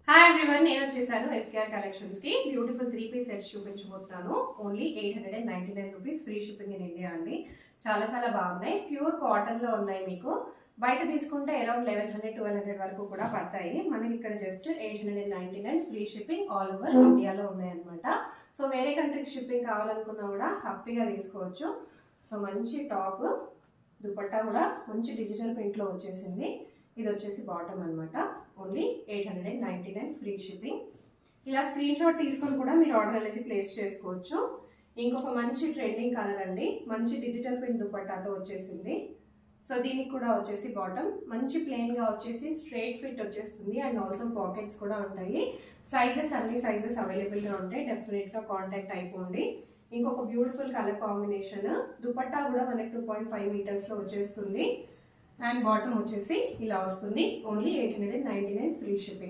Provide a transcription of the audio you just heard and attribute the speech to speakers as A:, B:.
A: Hi everyone, నేను వచ్చేసాను SKR collections కి బ్యూటిఫుల్ 3 పీస్ సెట్స్ చూపించబోతున్నాను. Only 899 rupees, free shipping in India అండి. చాలా చాలా బాగున్నాయి. ప్యూర్ కాటన్ లో ఉన్నాయి. మీకు బయట తీసుకుంటే అరౌండ్ 1100-1200 వరకు కూడా పడతాయి. మనకి ఇక్కడ just 899 free shipping all over ఇండియాలో ఉన్నాయి అనమాట. సో వేరే కంట్రీకి షిప్పింగ్ కావాలనుకున్నా కూడా హ్యాపీగా తీసుకోవచ్చు. సో మంచి టాప్, దుపట్టా కూడా మంచి డిజిటల్ ప్రింట్ లో వచ్చేసింది. ఇది వచ్చేసి బాటమ్ అనమాట. Only 899 free shipping. ఇలా స్క్రీన్ షాట్ తీసుకొని కూడా మీరు ఆర్డర్ అనేది ప్లేస్ చేసుకోవచ్చు. ఇంకొక మంచి ట్రెండింగ్ కలర్ అండి, మంచి డిజిటల్ ప్రింట్ దుపట్టాతో వచ్చేసింది. సో దీనికి కూడా వచ్చేసి బాటమ్ మంచి ప్లెయిన్ గా వచ్చేసి స్ట్రైట్ ఫిట్ వచ్చేస్తుంది. అండ్ ఆల్సో పాకెట్స్ కూడా ఉంటాయి. సైజెస్ అన్ని సైజెస్ అవైలబుల్ గా ఉంటాయి. డెఫినెట్ గా కాంటాక్ట్ అయిపోండి. ఇంకొక బ్యూటిఫుల్ కలర్ కాంబినేషన్, దుపట్టా కూడా మనకి 2.5 మీటర్స్ లో వచ్చేస్తుంది. అండ్ బాటమ్ వచ్చేసి ఇలా వస్తుంది. Only 899 free shipping.